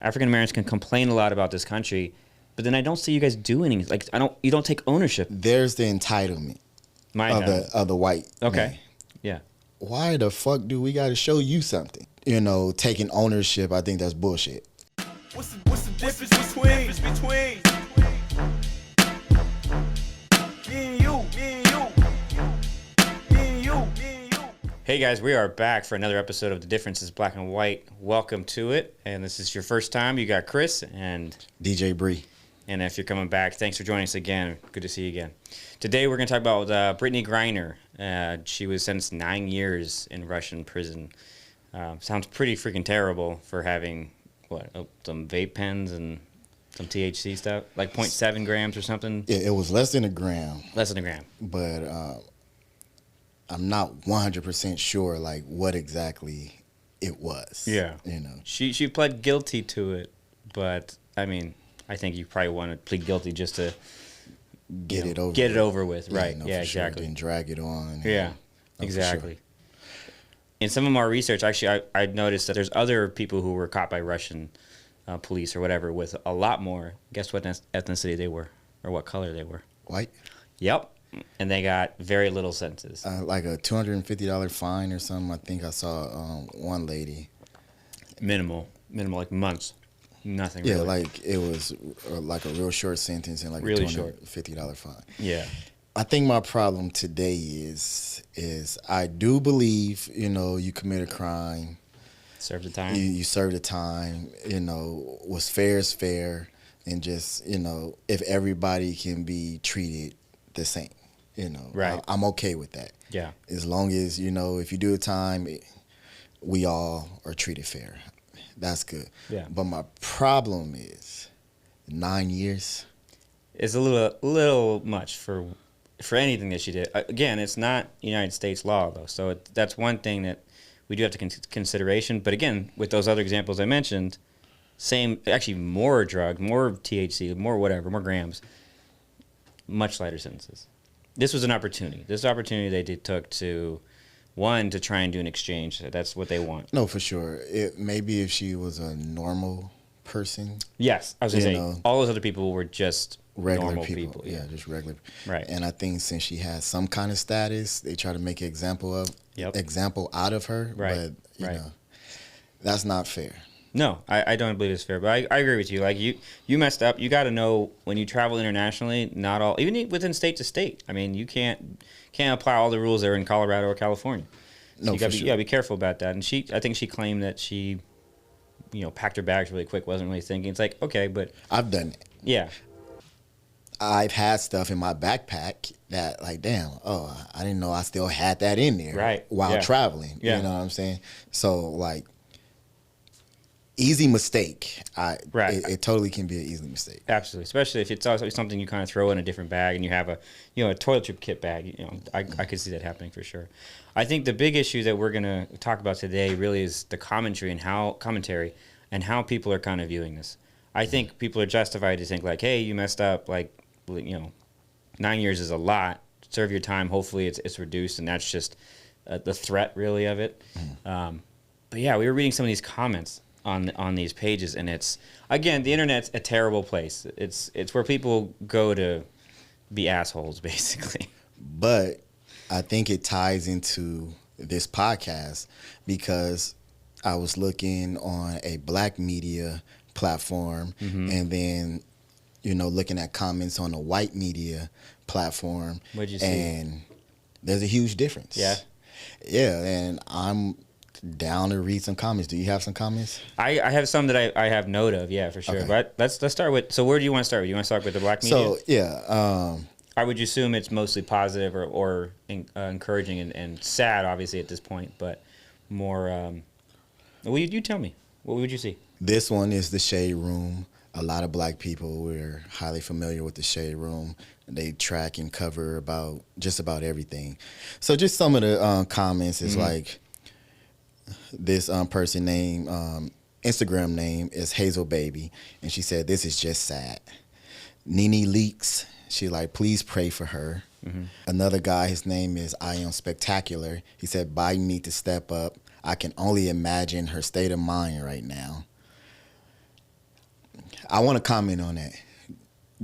African Americans can complain a lot about this country, but then I don't see you guys do anything. Like you don't take ownership. There's the entitlement of the white man. Yeah. Why the fuck do we got to show you something? Taking ownership, I think that's bullshit. What's the difference between me and you? Hey guys, we are back for another episode of The Difference is Black and White. Welcome to it. And this is your first time. You got Chris and DJ Bre. And if you're coming back, thanks for joining us again. Good to see you again. Today we're going to talk about Brittney Griner. She was sentenced 9 years in Russian prison. Sounds pretty freaking terrible for having, some vape pens and some THC stuff? Like 0.7 grams or something? Yeah, it was less than a gram. Less than a gram. But I'm not 100% sure, what exactly it was. Yeah. She pled guilty to it, but, I think you probably want to plead guilty just to get it over with. Right. Yeah, exactly. Sure. And drag it on. Yeah, exactly. Sure. In some of our research, actually, I noticed that there's other people who were caught by Russian police or whatever with a lot more. Guess what ethnicity they were or what color they were? White. Yep. And they got very little sentences. Like a $250 fine or something. I think I saw one lady. Minimal, like months. Nothing. Yeah, really. it was like a real short sentence and really a $250 fine. Yeah. I think my problem today is I do believe, you commit a crime. Serve the time. You serve the time, what's fair is fair. And just, if everybody can be treated the same, right. I'm okay with that. Yeah. As long as, if you do a time, we all are treated fair. That's good. Yeah. But my problem is 9 years. It's a little much for anything that she did. Again, it's not United States law, though. So that's one thing that we do have to consideration. But again, with those other examples I mentioned, actually more drugs, more THC, more whatever, more grams, much lighter sentences. This was an opportunity. This opportunity they took to try and do an exchange. That's what they want. No, for sure. Maybe if she was a normal person. Yes, I was going to say, all those other people were just regular normal people. Yeah, just regular. Right. And I think since she has some kind of status, they try to make an example out of her. Right. But, that's not fair. No, I don't believe it's fair. But I agree with you. Like, you messed up. You got to know when you travel internationally, not all, even within state to state. You can't apply all the rules that are in Colorado or California. So no, you got to be careful about that. And I think she claimed that she, packed her bags really quick, wasn't really thinking. It's like, okay, but I've done it. Yeah. I've had stuff in my backpack that, damn, I didn't know I still had that in there while traveling. Yeah. You know what I'm saying? So, easy mistake. It totally can be an easy mistake. Absolutely, especially if it's also something you kind of throw in a different bag and you have a toiletry kit bag. I could see that happening for sure. I think the big issue that we're going to talk about today really is the commentary and how people are kind of viewing this. I think people are justified to think hey, you messed up. 9 years is a lot. Serve your time. Hopefully it's reduced, and that's just the threat really of it. But yeah, we were reading some of these comments on these pages, and it's, again, the internet's a terrible place. It's where people go to be assholes, basically. But I think it ties into this podcast because I was looking on a black media platform, and then looking at comments on a white media platform. What'd you see? And there's a huge difference. Yeah, and I'm down to read some comments. Do you have some comments? I have some that I have note of, yeah, for sure. Okay. But let's start with, so where do you want to start with? You want to start with the black media? So, yeah. I would assume it's mostly positive or encouraging and sad, obviously, at this point, but more, well, you tell me. What would you see? This one is the Shade Room. A lot of black people, we're highly familiar with the Shade Room. They track and cover just about everything. So just some of the comments is this person name, Instagram name is Hazel Baby, and she said, "This is just sad." Nene Leaks, she please pray for her. Another guy, his name is I Am Spectacular. He said, "Biden need to step up. I can only imagine her state of mind right now." I want to comment on that.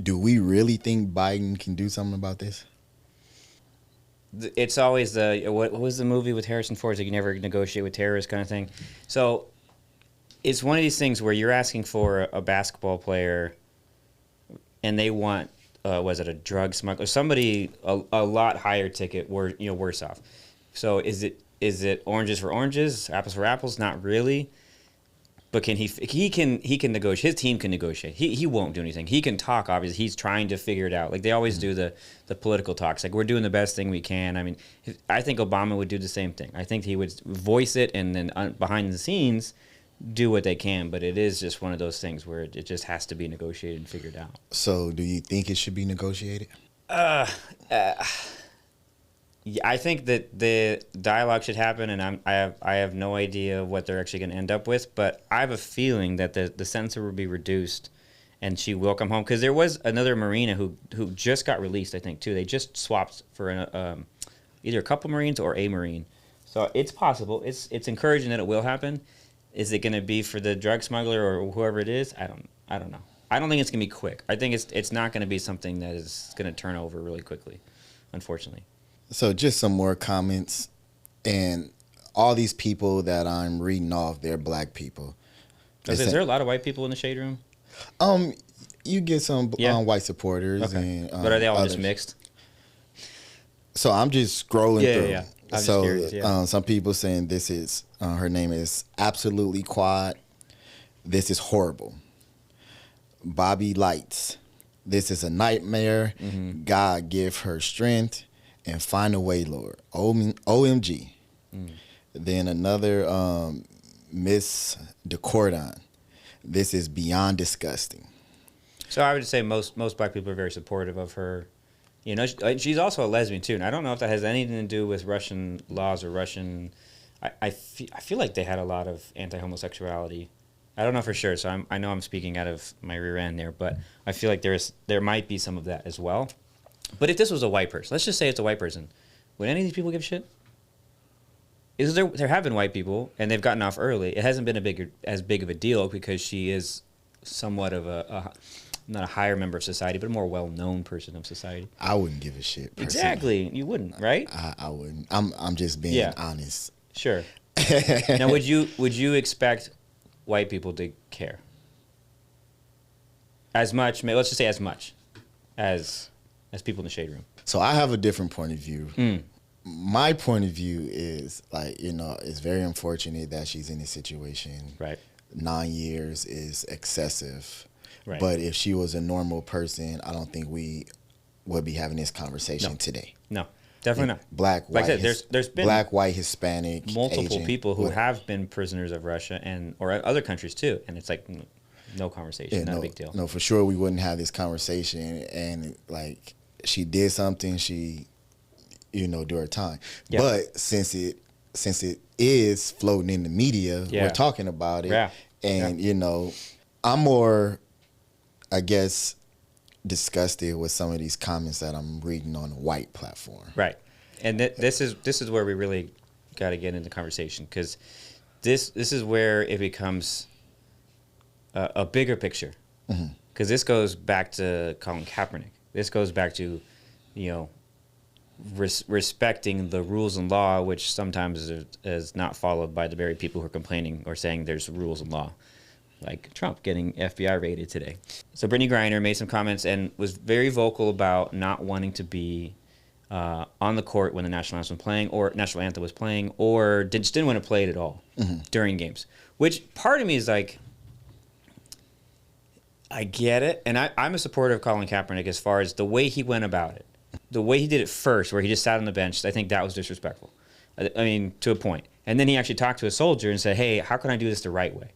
Do we really think Biden can do something about this? It's always what was the movie with Harrison Ford? It's like you never negotiate with terrorists kind of thing. So it's one of these things where you're asking for a basketball player and they want, was it a drug smuggler? Somebody a lot higher ticket, worse off. So is it oranges for oranges, apples for apples? Not really. But can he can negotiate. His team can negotiate. He won't do anything. He can talk, obviously. He's trying to figure it out. Like they always do the political talks. Like we're doing the best thing we can. I mean, I think Obama would do the same thing. I think he would voice it and then behind the scenes do what they can. But it is just one of those things where it just has to be negotiated and figured out. So do you think it should be negotiated? Yeah, I think that the dialogue should happen, and I have no idea what they're actually going to end up with. But I have a feeling that the censor will be reduced, and she will come home because there was another Marina who just got released. I think too. They just swapped for either a couple Marines or a Marine, so it's possible. It's encouraging that it will happen. Is it going to be for the drug smuggler or whoever it is? I don't know. I don't think it's going to be quick. I think it's not going to be something that is going to turn over really quickly, unfortunately. So just some more comments, and all these people that I'm reading off, they're black people. Is there a lot of white people in the shade room? You get some white supporters, okay. But are they all others. just mixed? So I'm just scrolling through. Yeah. I'm just curious, some people saying this is her name is absolutely quad. This is horrible. Bobby Lights. This is a nightmare. Mm-hmm. God give her strength. And find a way, Lord. OMG. Then another Miss DeCordon. This is beyond disgusting. So I would say most black people are very supportive of her. You know, she's also a lesbian too, and I don't know if that has anything to do with Russian laws or Russian. I feel like they had a lot of anti-homosexuality. I don't know for sure, so I know I'm speaking out of my rear end there, but I feel like there might be some of that as well. But if this was a white person, let's just say it's a white person, would any of these people give a shit? There have been white people, and they've gotten off early. It hasn't been as big of a deal because she is somewhat of not a higher member of society, but a more well-known person of society. I wouldn't give a shit. Personally. Exactly, you wouldn't, right? I wouldn't. I'm just being honest. Sure. Now, would you expect white people to care as much? Let's just say as much as people in the shade room. So I have a different point of view. My point of view is it's very unfortunate that she's in this situation. Right. 9 years is excessive. Right. But if she was a normal person, I don't think we would be having this conversation today. No, definitely not. Black, white, like I said, there's been black, white, Hispanic, multiple Asian, people who have been prisoners of Russia or other countries too, and it's like no conversation, not a big deal. No, for sure we wouldn't have this conversation, and like she did something, she do her time. Yeah. But since it is floating in the media, we're talking about it. Yeah. And I'm more, I guess, disgusted with some of these comments that I'm reading on a white platform. Right. And this is where we really got to get into the conversation, because this is where it becomes a bigger picture. Because this goes back to Colin Kaepernick. This goes back to, respecting the rules and law, which sometimes is not followed by the very people who are complaining or saying there's rules and law, like Trump getting FBI raided today. So Brittney Griner made some comments and was very vocal about not wanting to be on the court when the national anthem was playing, or just didn't want to play it at all during games. Which part of me is like, I get it, and I'm a supporter of Colin Kaepernick as far as the way he went about it. The way he did it first, where he just sat on the bench, I think that was disrespectful. I mean, to a point. And then he actually talked to a soldier and said, hey, how can I do this the right way?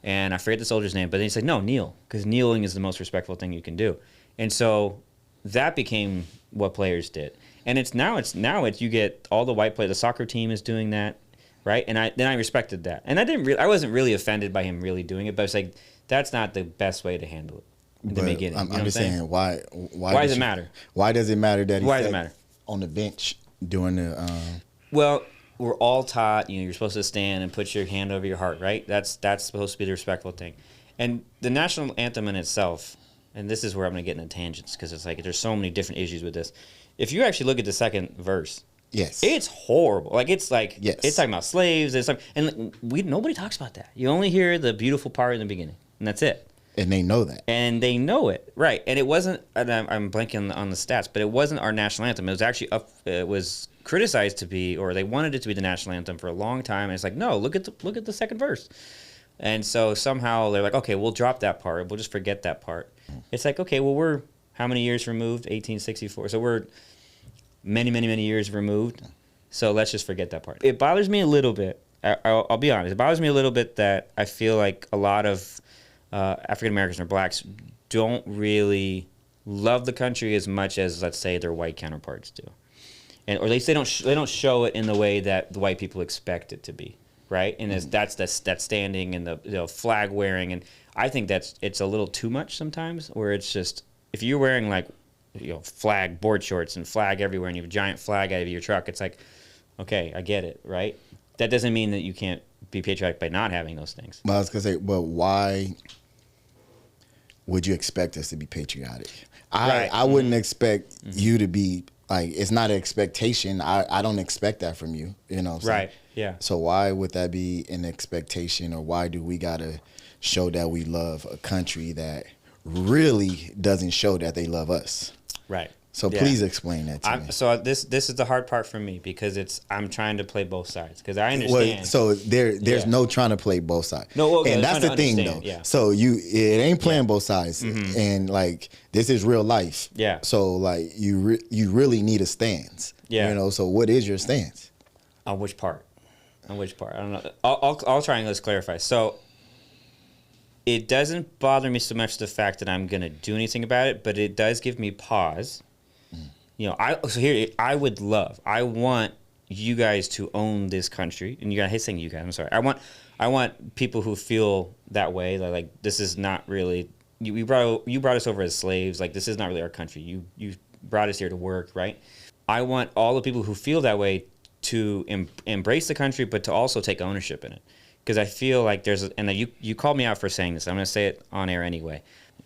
And I forget the soldier's name, but then he said, no, kneel, because kneeling is the most respectful thing you can do. And so that became what players did. And it's now you get all the white players. The soccer team is doing that, right? And I respected that. And I wasn't really offended by him really doing it, but it's like, that's not the best way to handle it in the beginning. I'm just saying, why does it matter? Why does it matter that why does it matter? On the bench during the? Well, we're all taught, you're supposed to stand and put your hand over your heart, right? That's supposed to be the respectful thing. And the national anthem in itself, and this is where I'm going to get into tangents because it's like there's so many different issues with this. If you actually look at the second verse, Yes. it's horrible. Like it's Yes. it's talking about slaves. It's like, and nobody talks about that. You only hear the beautiful part in the beginning, and that's it. And they know that. And they know it, right? And it wasn't. And I'm blanking on the stats, but it wasn't our national anthem. It was actually it was criticized to be, or they wanted it to be the national anthem for a long time. And it's like, no, look at the second verse. And so somehow they're like, okay, we'll drop that part. We'll just forget that part. It's like, okay, well, we're how many years removed? 1864. So we're many, many, many years removed. So let's just forget that part. It bothers me a little bit. I'll be honest. It bothers me a little bit that I feel like a lot of African Americans or blacks don't really love the country as much as, let's say, their white counterparts do, and or at least they don't show it in the way that the white people expect it to be, right? And that's that standing and the flag wearing, and I think it's a little too much sometimes. Where it's just if you're wearing like flag board shorts and flag everywhere, and you have a giant flag out of your truck, it's like, okay, I get it, right? That doesn't mean that you can't be patriotic by not having those things. But I was gonna say, but why would you expect us to be patriotic? I wouldn't expect you to be like. It's not an expectation. I don't expect that from you. You know. What I'm saying? Right. Yeah. So why would that be an expectation, or why do we gotta show that we love a country that really doesn't show that they love us? Right. So please explain that to me. So this is the hard part for me because I'm trying to play both sides because I understand. Well, so there's no trying to play both sides. No, okay, and that's the thing though. Yeah. So it ain't playing both sides, and like this is real life. Yeah. So like you really need a stance. Yeah. You know. So what is your stance? On which part? I don't know. I'll try and let's clarify. So it doesn't bother me so much the fact that I'm gonna do anything about it, but it does give me pause. I want you guys to own this country, and I hate saying you guys. I'm sorry. I want people who feel that way. Like this is not really you brought us over as slaves. Like this is not really our country. You brought us here to work, right? I want all the people who feel that way to embrace the country, but to also take ownership in it. Because I feel like you called me out for saying this. I'm going to say it on air anyway.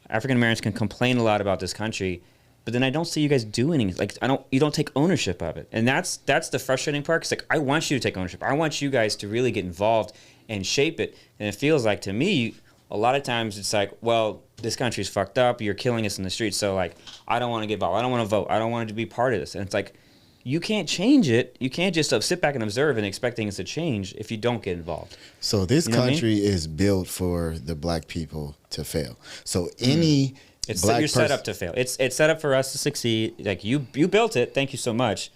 African Americans can complain a lot about this country, but then I don't see you guys do anything. Like you don't take ownership of it, and that's the frustrating part. Cause like I want you to take ownership. I want you guys to really get involved and shape it. And it feels like to me, a lot of times it's like, well, this country's fucked up. You're killing us in the streets. So like, I don't want to get involved. I don't want to vote. I don't want to be part of this. And it's like, you can't change it. You can't just sit back and observe and expect things to change if you don't get involved. So this country is built for the black people to fail. So any you're set up to fail. It's set up for us to succeed. Like you built it. Thank you so much.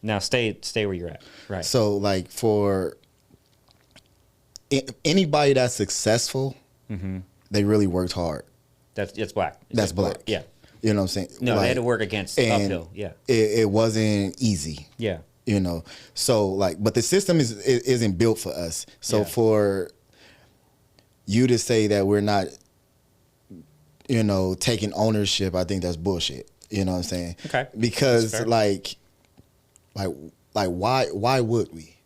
Now stay where you're at. Right. So like for anybody that's successful, they really worked hard. It's black. That's black. Yeah. You know what I'm saying? No, they had to work against uphill. Yeah. It wasn't easy. Yeah. You know. So like, but the system isn't built for us. So for you to say that we're not, taking ownership, I think that's bullshit. You know what I'm saying? Okay. Because like why would we?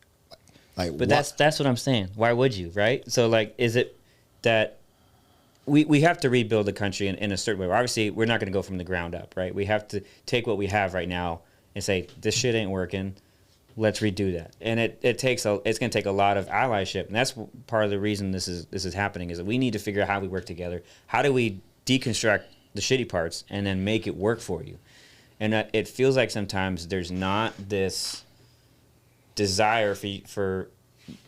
But that's what I'm saying. Why would you, right? So like, is it that we have to rebuild the country in a certain way? Obviously, we're not going to go from the ground up, right? We have to take what we have right now and say, this shit ain't working. Let's redo that. And it's going to take a lot of allyship. And that's part of the reason this is happening, is that we need to figure out how we work together. How do we deconstruct the shitty parts and then make it work for you? And it feels like sometimes there's not this desire for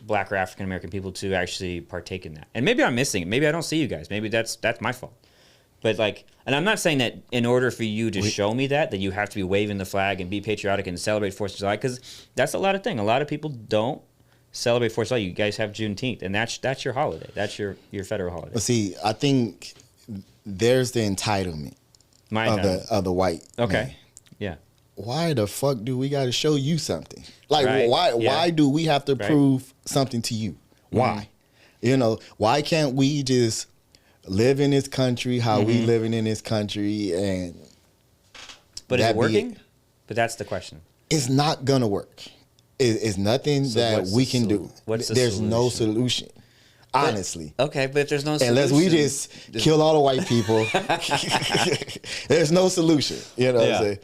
black or African American people to actually partake in that. And maybe I'm missing it. Maybe I don't see you guys. Maybe that's my fault. But like, and I'm not saying that in order for you to show me that you have to be waving the flag and be patriotic and celebrate 4th of July, because that's a lot of thing. A lot of people don't celebrate 4th of July. You guys have Juneteenth, and that's your holiday. That's your federal holiday. But see, I think there's the entitlement of the white. Okay. Man. Yeah. Why the fuck do we got to show you something? Like, right. why do we have to prove something to you? Why? Why can't we just live in this country how we living in this country? And but is it working? But that's the question. It's not gonna work. It's nothing that we can do. There's no solution. Honestly. Okay, but if there's no solution, Unless we just kill all the white people, there's no solution. You know what I'm saying?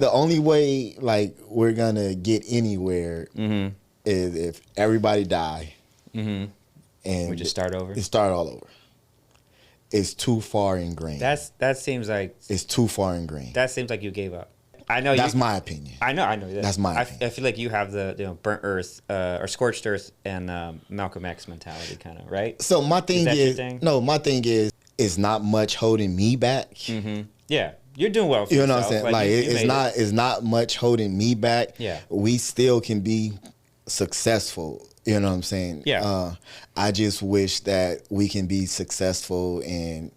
The only way like we're gonna get anywhere is if everybody die and we just start over. Start all over. It's too far ingrained. That seems like it's too far ingrained. That seems like you gave up. I know that's my opinion. I know that. That's my opinion. I feel like you have the burnt earth or scorched earth and Malcolm X mentality, kind of, right? So my thing my thing is, it's not much holding me back. Yeah, you're doing well. For you know yourself. what I'm saying? Like it's not much holding me back. Yeah, we still can be successful. You know what I'm saying? Yeah. I just wish that we can be successful and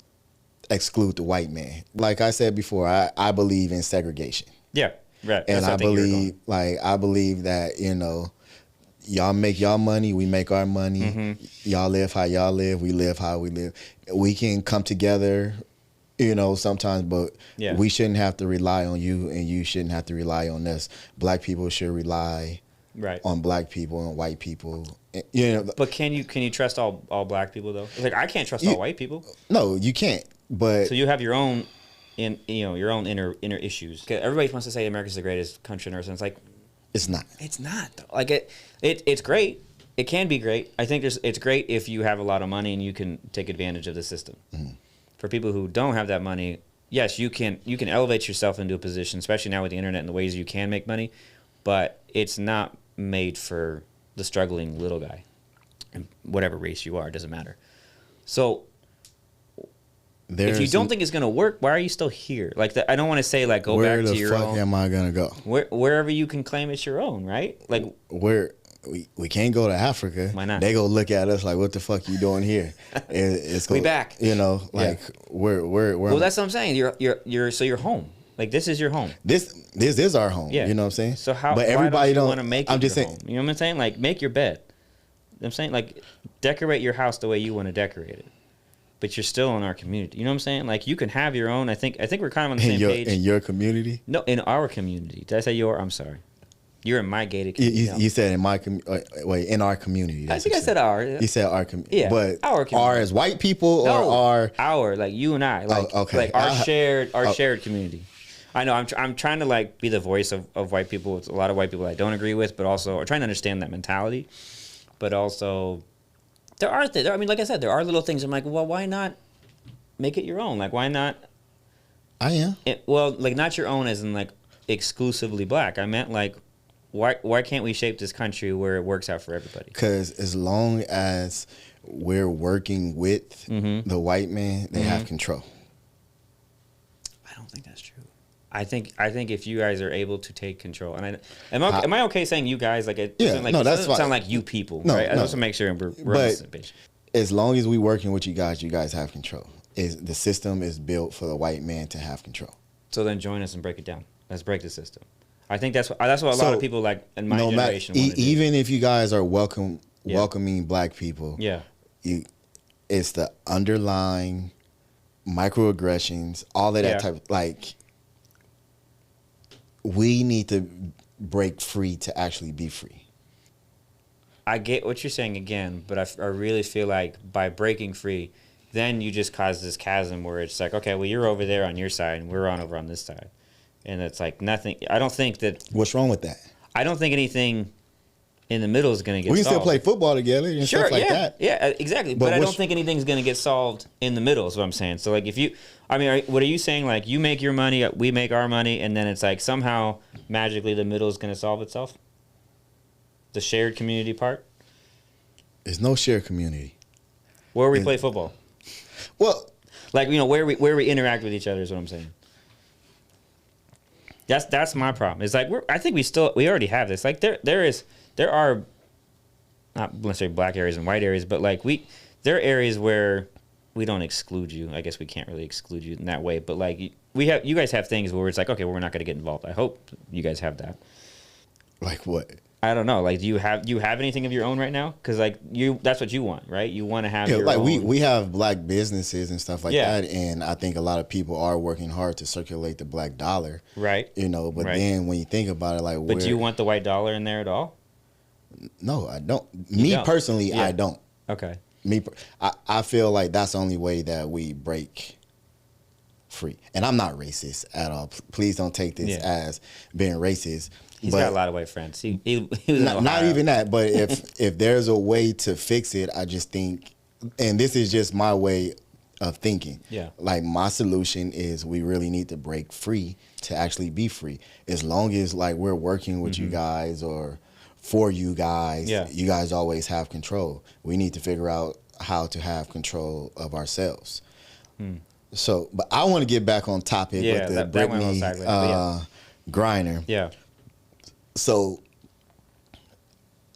exclude the white man. Like I said before, I believe in segregation. Yeah, right. And I believe that, you know, y'all make y'all money, we make our money. Y'all live how y'all live, we live how we live. We can come together, you know, sometimes, but we shouldn't have to rely on you and you shouldn't have to rely on us. Black people should rely on black people and white people. You know, but can you trust all black people though? Like I can't trust all white people. No, you can't. But so you have your own your own inner issues. Everybody wants to say America's the greatest country on earth, and it's like it's not. It's not. Like it's great. It can be great. I think it's great if you have a lot of money and you can take advantage of the system. For people who don't have that money, yes, you can elevate yourself into a position, especially now with the internet and the ways you can make money, but it's not made for the struggling little guy. And whatever race you are, it doesn't matter. So if you don't think it's going to work, why are you still here? Like, I don't want to say, like, go back to your own. Where the fuck am I going to go? Wherever you can claim it's your own, right? Like, we can't go to Africa. Why not? They go look at us like, what the fuck you doing here? We back. You know, like, where. Well, that's what I'm saying. You're home. Like, this is your home. This is our home. Yeah. You know what I'm saying? So how? But everybody don't want to make it I'm just your saying. home? You know what I'm saying? Like, make your bed. I'm saying, like, decorate your house the way you want to decorate it. But you're still in our community. You know what I'm saying? Like, you can have your own. I think we're kind of on the same page. In your community? No, in our community. Did I say your? I'm sorry. You're in my gated community. You said in my wait, in our community. I think I said our. You said our community. Yeah, but our community. Our as white people or our like you and I, like like our shared community. I know I'm trying to like be the voice of white people. It's a lot of white people I don't agree with, but also I'm trying to understand that mentality. But also there are I mean, like I said, there are little things I'm like, well, why not make it your own? Like, why not? I am. Well, like not your own as in like exclusively black. I meant like, why can't we shape this country where it works out for everybody? Because as long as we're working with the white man, they have control. I don't think that's true. I think if you guys are able to take control, and am I okay saying you guys? Like it doesn't, like, that's doesn't sound like you people, right? I just want to make sure we're on the same page. As long as we working with you guys have control. The system is built for the white man to have control. So then join us and break it down. Let's break the system. I think that's what a lot of people like in my generation want to do. Even if you guys are welcoming black people, it's the underlying microaggressions, all of that type of, like, we need to break free to actually be free. I get what you're saying again, but I really feel like by breaking free, then you just cause this chasm where it's like, okay, well, you're over there on your side and we're over on this side. And it's like nothing. I don't think that. What's wrong with that? I don't think anything in the middle is going to get solved. We can still play football together and stuff like that. Yeah, exactly. But I don't think anything's going to get solved in the middle is what I'm saying. So, like, what are you saying? Like, you make your money, we make our money, and then it's like somehow magically the middle is going to solve itself? The shared community part? There's no shared community. Where we play football. Well, like, where we interact with each other is what I'm saying. That's my problem. It's like I think we already have this. Like there are not necessarily black areas and white areas, but like there are areas where we don't exclude you. I guess we can't really exclude you in that way, but like you guys have things where it's like, okay, well, we're not going to get involved. I hope you guys have that. Like what? I don't know. Like, do you have anything of your own right now? Because like that's what you want, right? You want to have your own. We have black businesses and stuff like that, and I think a lot of people are working hard to circulate the black dollar, right? You know, but then when you think about it, but do you want the white dollar in there at all? No, I don't. Me personally, I don't. Okay. I feel like that's the only way that we break free. And I'm not racist at all. Please don't take this as being racist. He's got a lot of white friends. He was in not even that, but if there's a way to fix it, I just think, and this is just my way of thinking. Yeah. Like my solution is we really need to break free to actually be free. As long as like we're working with you guys or for you guys, you guys always have control. We need to figure out how to have control of ourselves. So, but I want to get back on topic with the Brittney Griner. Yeah. So,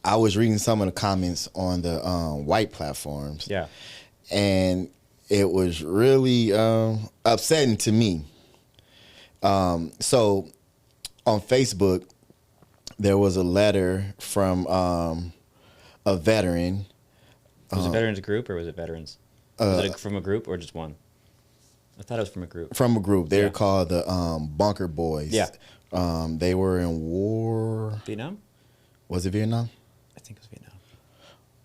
I was reading some of the comments on the white platforms. Yeah. And it was really upsetting to me. So, on Facebook, there was a letter from a veteran. Was it Veterans Group or was it Veterans? Was it from a group or just one? I thought it was from a group. From a group. They're called the Bunker Boys. Yeah. They were in war. Vietnam? Was it Vietnam? I think it was Vietnam.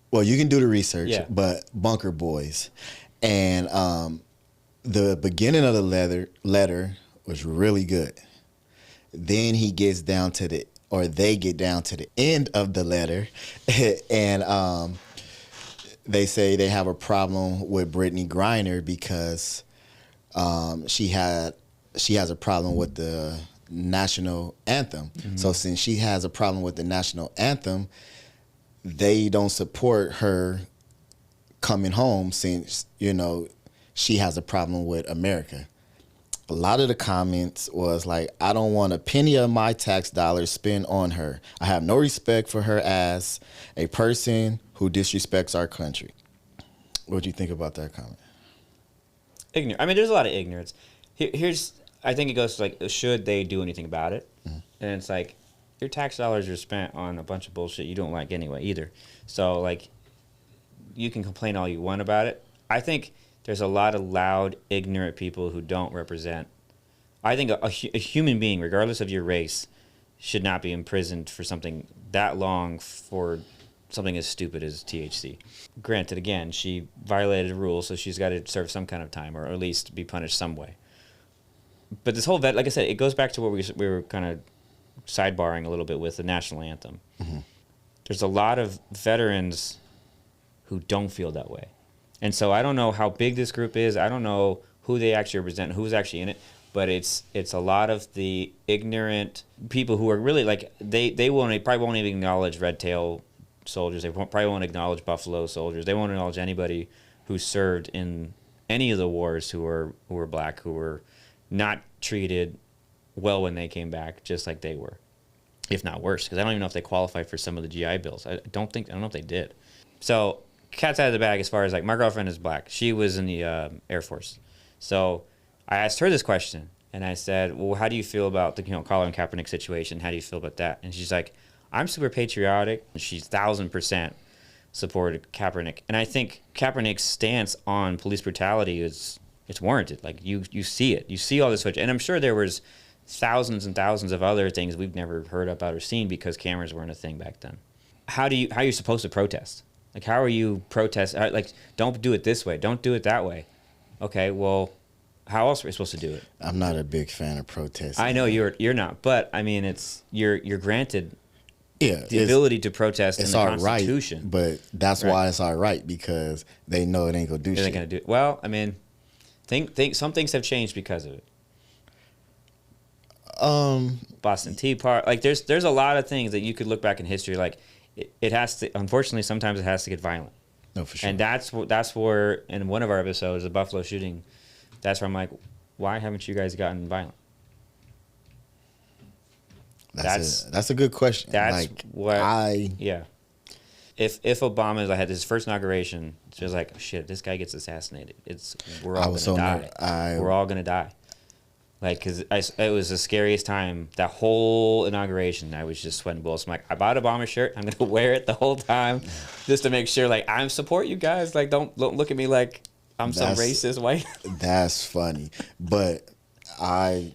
Well, you can do the research, but Bunker Boys. And the beginning of the letter was really good. Then he gets down to they get down to the end of the letter, and they say they have a problem with Brittney Griner because she has a problem with the national anthem. So since she has a problem with the national anthem, they don't support her coming home since, she has a problem with America. A lot of the comments was like, I don't want a penny of my tax dollars spent on her. I have no respect for her as a person who disrespects our country. What do you think about that comment? Ignorant. I mean, there's a lot of ignorance. I think it goes to like, should they do anything about it? And it's like, your tax dollars are spent on a bunch of bullshit you don't like anyway either. So like, you can complain all you want about it. I think there's a lot of loud, ignorant people who don't represent. I think a human being, regardless of your race, should not be imprisoned for something that long for something as stupid as THC. Granted, again, she violated a rule, so she's got to serve some kind of time, or at least be punished some way. But this whole like I said, it goes back to what we were kind of sidebarring a little bit with the national anthem. There's a lot of veterans who don't feel that way. And so I don't know how big this group is. I don't know who they actually represent, who's actually in it. But it's a lot of the ignorant people who are really like, they probably won't even acknowledge red tail soldiers. They probably won't acknowledge buffalo soldiers. They won't acknowledge anybody who served in any of the wars who were black, who were not treated well when they came back, just like they were, if not worse. Because I don't even know if they qualified for some of the GI Bills. I don't know if they did. So cat's out of the bag as far as like, my girlfriend is black. She was in the Air Force. So I asked her this question, and I said, well, how do you feel about the Colin Kaepernick situation? How do you feel about that? And she's like, I'm super patriotic. She's 1,000% supported Kaepernick. And I think Kaepernick's stance on police brutality it's warranted. Like you see it. You see all this footage. And I'm sure there was thousands and thousands of other things we've never heard about or seen because cameras weren't a thing back then. How are you supposed to protest? Like, how are you protest? Like, don't do it this way. Don't do it that way. Okay, well, how else are we supposed to do it? I'm not a big fan of protesting. I know you're not, but I mean, you're granted the ability to protest in the Constitution. Right, but that's why it's all right, because they know it ain't gonna do shit. Ain't gonna do it. Well, I mean, think some things have changed because of it. Boston Tea Party, like there's a lot of things that you could look back in history, like. It has to, unfortunately, sometimes it has to get violent. No, for sure. And that's where, in one of our episodes, the Buffalo shooting, that's where I'm like, why haven't you guys gotten violent? That's a good question. That's like, what yeah. If Obama had his first inauguration, it's just like, shit, this guy gets assassinated. We're all gonna die. We're all gonna die. Like, because it was the scariest time, that whole inauguration. I was just sweating bullets. I'm like, I bought a Obama shirt. I'm going to wear it the whole time just to make sure, like, I support you guys. Like, don't look at me like I'm some racist white. That's funny. But I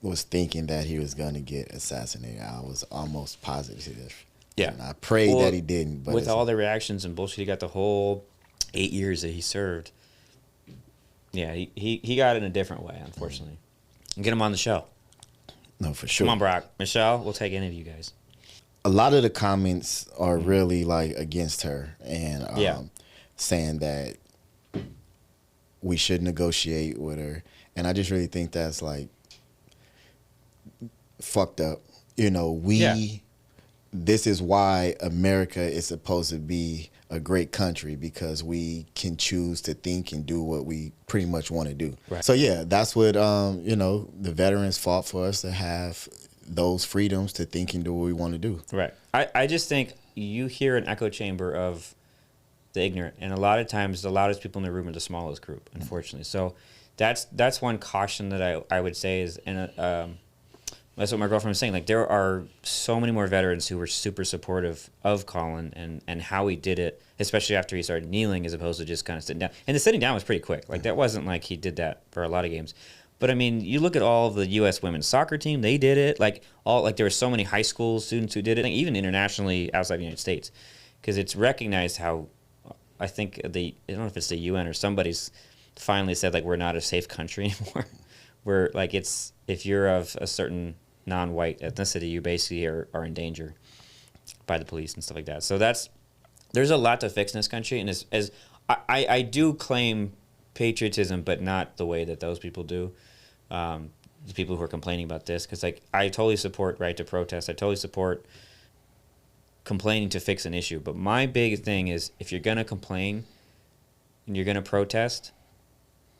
was thinking that he was going to get assassinated. I was almost positive Yeah. And I prayed that he didn't. But with all the reactions and bullshit, he got the whole 8 years that he served. Yeah, he got it in a different way, unfortunately. Get him on the show. No, for sure. Come on, Brock. Michelle, we'll take any of you guys. A lot of the comments are really like against her and saying that we should negotiate with her. And I just really think that's like fucked up. You know, this is why America is supposed to be a great country, because we can choose to think and do what we pretty much want to do. Right. So yeah, that's what the veterans fought for us to have those freedoms to think and do what we want to do. Right. I just think you hear an echo chamber of the ignorant, and a lot of times the loudest people in the room are the smallest group, unfortunately. So that's one caution that I would say is, and that's what my girlfriend was saying. Like, there are so many more veterans who were super supportive of Colin and how he did it, especially after he started kneeling as opposed to just kind of sitting down. And the sitting down was pretty quick. Like, that wasn't like he did that for a lot of games. But I mean, you look at all of the U.S. women's soccer team; they did it. There were so many high school students who did it, even internationally outside the United States, because it's recognized how. I think I don't know if it's the UN or somebody's finally said, like, we're not a safe country anymore. We're like, it's, if you're of a certain non-white ethnicity, you basically are in danger by the police and stuff like that. So there's a lot to fix in this country, and as I do claim patriotism, but not the way that those people do. The people who are complaining about this, because like, I totally support right to protest. I totally support complaining to fix an issue. But my big thing is, if you're going to complain and you're going to protest,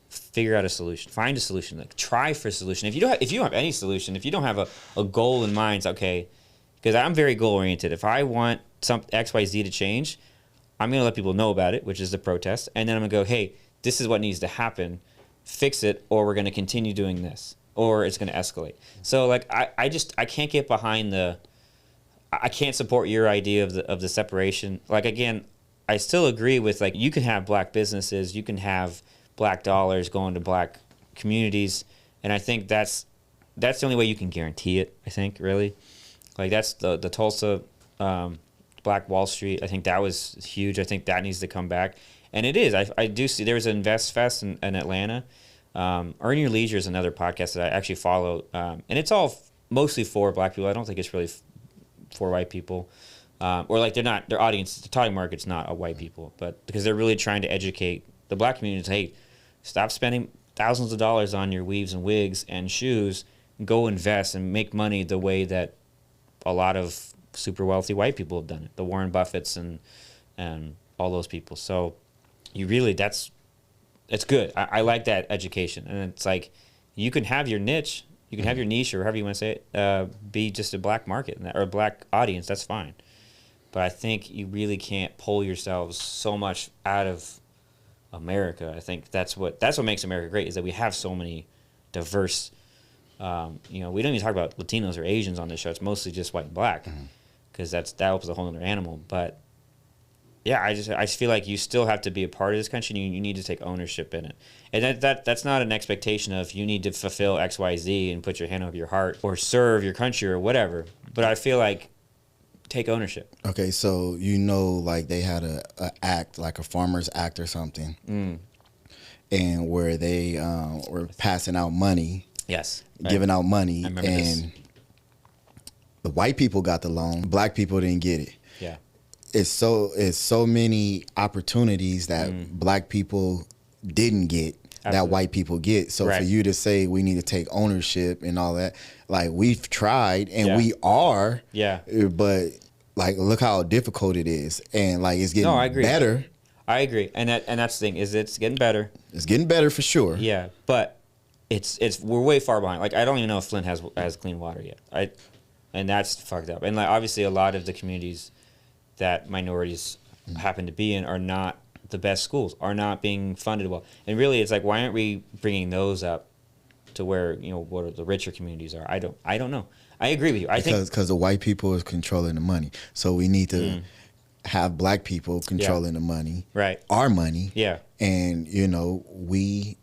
figure out a solution. Find a solution. Like, try for a solution. If you don't have any solution, if you don't have a goal in mind, it's okay, because I'm very goal oriented. If I want some XYZ to change, I'm going to let people know about it, which is the protest, and then I'm going to go, hey, this is what needs to happen, fix it, or we're going to continue doing this, or it's going to escalate. So like, I can't get behind I can't support your idea of the separation. Like, again, I still agree with, like, you can have black businesses, you can have black dollars going to black communities, and I think that's the only way you can guarantee it, I think, really. Like, that's the Tulsa Black Wall Street. I think that was huge. I think that needs to come back. And it is. I do see there was an Invest Fest in Atlanta. Earn Your Leisure is another podcast that I actually follow, and it's all mostly for black people. I don't think it's really for white people, or like their audience, the target market's not a white people, but because they're really trying to educate the black community. Hey, stop spending thousands of dollars on your weaves and wigs and shoes. Go invest and make money the way that a lot of super wealthy white people have done it. The Warren Buffetts and all those people. So you really, it's good. I like that education, and it's like, you can have your niche. You can have your niche, or however you want to say it, be just a black market or a black audience. That's fine. But I think you really can't pull yourselves so much out of America. I think that's what makes America great, is that we have so many diverse. We don't even talk about Latinos or Asians on this show. It's mostly just white and black, because that opens a whole other animal. But yeah, I just feel like you still have to be a part of this country, and you need to take ownership in it. And that's not an expectation of you need to fulfill XYZ and put your hand over your heart or serve your country or whatever. But I feel like, take ownership. Okay, so like they had a act, like a farmers act or something, and where they were passing out money. Yes, giving out money, and this. The white people got the loan, black people didn't get it. Yeah. It's so many opportunities that black people didn't get. Absolutely. That white people get. So for you to say we need to take ownership and all that, like, we've tried and we are. Yeah. But like, look how difficult it is, and like, it's getting better. I agree, and that's the thing, is it's getting better. It's getting better for sure. Yeah, but we're way far behind. Like, I don't even know if Flint has clean water yet. And that's fucked up. And like, obviously, a lot of the communities that minorities happen to be in are not the best schools, are not being funded well. And really, it's like, why aren't we bringing those up to where, what the richer communities are? I don't know. I agree with you. Because the white people is controlling the money. So we need to have black people controlling the money. Right. Our money. Yeah. And, we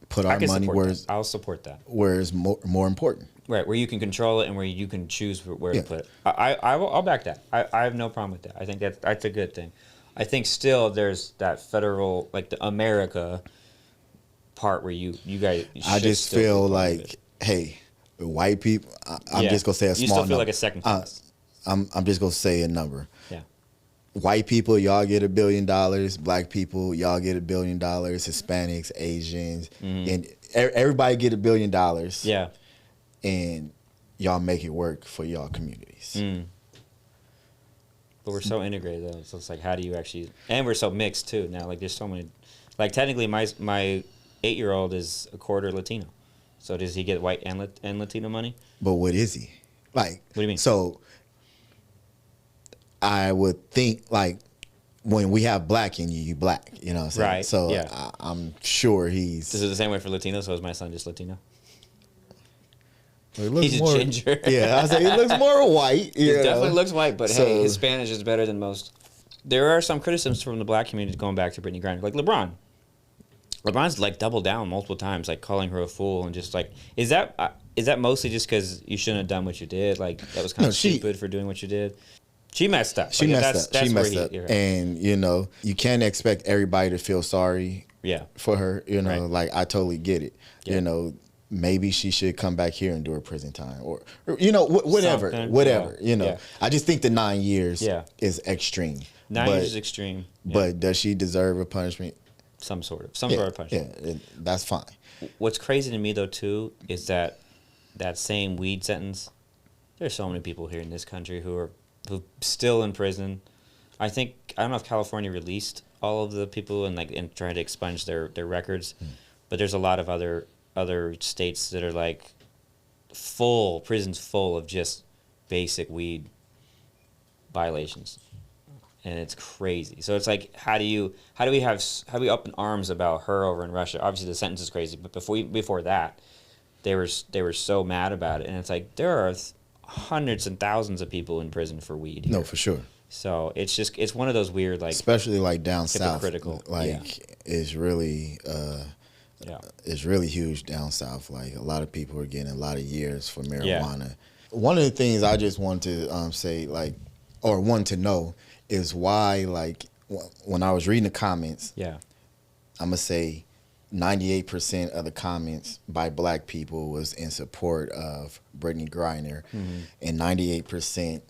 put our money where I'll support that. Where it's more important. Right, where you can control it and where you can choose where to put it. I'll back that. I have no problem with that. I think that's a good thing. I think still there's that federal, like the America part where you guys. I just feel like, hey, white people. I'm just gonna say a small. You still feel number. like a second class. I'm just gonna say a number. Yeah. White people, y'all get $1 billion. Black people, y'all get $1 billion. Hispanics, Asians, and everybody get $1 billion. Yeah. And y'all make it work for y'all communities. But we're so integrated though, so it's like, how do you actually? And we're so mixed too now. Like, there's so many. Like, technically, my 8-year-old is a quarter Latino. So does he get white and Latino money? But what is he? Like, what do you mean? So I would think, like, when we have black in you, you black. You know what I'm saying? Right. So yeah. I'm sure he's. Is it the same way for Latino? So is my son just Latino? He's a ginger. Yeah, I was like, he looks more white. He definitely looks white, but hey, his Spanish is better than most. There are some criticisms from the black community going back to Brittney Griner, like LeBron. LeBron's like doubled down multiple times, like calling her a fool and just like, is that mostly just because you shouldn't have done what you did? Like, that was kind of stupid for doing what you did. She messed up. She messed up. And you can't expect everybody to feel sorry. For her. Like, I totally get it. Yeah. Maybe she should come back here and do her prison time, or whatever. Yeah. I just think the 9 years is extreme. 9 years is extreme. But does she deserve a punishment? Some sort of punishment. Yeah, that's fine. What's crazy to me though too is that same weed sentence. There's so many people here in this country who are still in prison. I don't know if California released all of the people and trying to expunge their records, but there's a lot of other states that are like prisons full of just basic weed violations, and it's crazy. So it's like, how do we up in arms about her over in Russia? Obviously the sentence is crazy, but before that, they were so mad about it, and it's like there are hundreds and thousands of people in prison for weed here. No, for sure. So it's one of those weird, like, especially like down south, it's really. It's really huge down south. Like, a lot of people are getting a lot of years for marijuana. Yeah. One of the things I just wanted to say, like, or wanted to know is why, like, when I was reading the comments, I'm going to say 98% of the comments by black people was in support of Brittney Griner, and 98%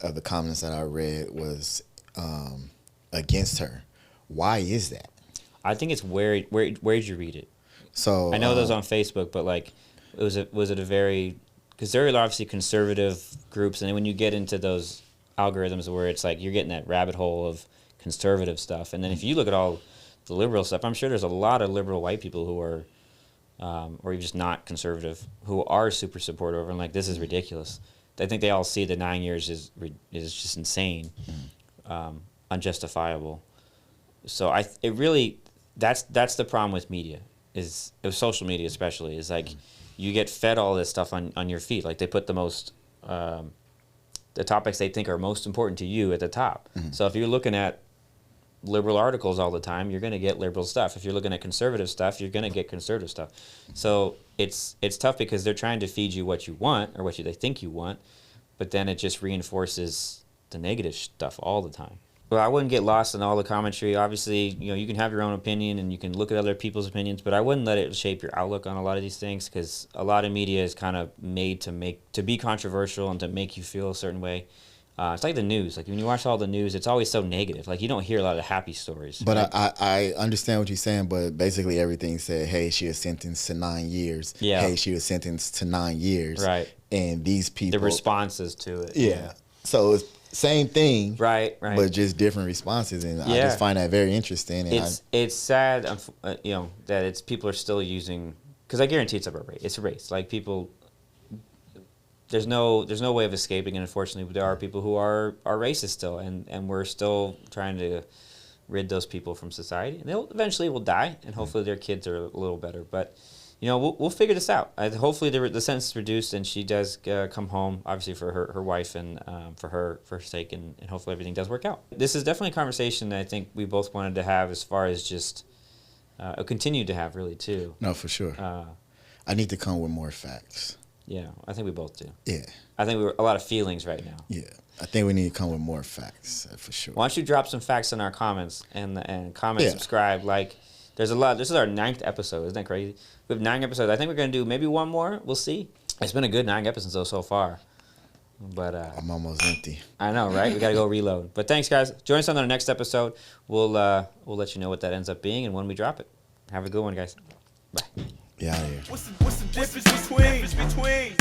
of the comments that I read was against her. Why is that? I think it's where did you read it? So I know those on Facebook, but like, was it a very, because there are obviously conservative groups, and when you get into those algorithms where it's like you're getting that rabbit hole of conservative stuff, and then if you look at all the liberal stuff, I'm sure there's a lot of liberal white people who are, or even just not conservative, who are super supportive and like, this is ridiculous. I think they all see the 9 years is just insane, unjustifiable. So that's the problem with media, is social media especially, is like you get fed all this stuff on your feed. Like, they put the most the topics they think are most important to you at the top. So if you're looking at liberal articles all the time, you're going to get liberal stuff. If you're looking at conservative stuff, you're going to get conservative stuff. So it's tough because they're trying to feed you what you want or they think you want, but then it just reinforces the negative stuff all the time. Well, I wouldn't get lost in all the commentary. Obviously, you can have your own opinion and you can look at other people's opinions, but I wouldn't let it shape your outlook on a lot of these things, because a lot of media is kind of made to be controversial and to make you feel a certain way. It's like the news. Like, when you watch all the news, it's always so negative. Like, you don't hear a lot of happy stories. But right? I understand what you're saying, but basically everything said, hey, she was sentenced to 9 years. Yeah. Hey, she was sentenced to 9 years. Right. And these people... The responses to it. Yeah. So it's same thing. Right. But just different responses. And I just find that very interesting. And it's sad, that people are still using... Because I guarantee it's a race. It's a race. Like, people... There's no way of escaping, and unfortunately there are people who are racist still, and we're still trying to rid those people from society, and they'll eventually will die, and hopefully their kids are a little better. But we'll figure this out. Hopefully the sentence is reduced and she does come home, obviously for her wife and for her sake, and hopefully everything does work out. This is definitely a conversation that I think we both wanted to have, as far as just continue to have, really, too. No, for sure. I need to come with more facts. Yeah, I think we both do. Yeah. I think we're a lot of feelings right now. Yeah. I think we need to come with more facts for sure. Why don't you drop some facts in our comments and comment, subscribe, like. There's a lot. This is our 9th episode. Isn't that crazy? We have 9 episodes. I think we're gonna do maybe one more. We'll see. It's been a good 9 episodes though so far. But I'm almost empty. I know, right? We gotta go reload. But thanks, guys. Join us on our next episode. We'll let you know what that ends up being and when we drop it. Have a good one, guys. Bye. Yeah, out of here. What's the difference between?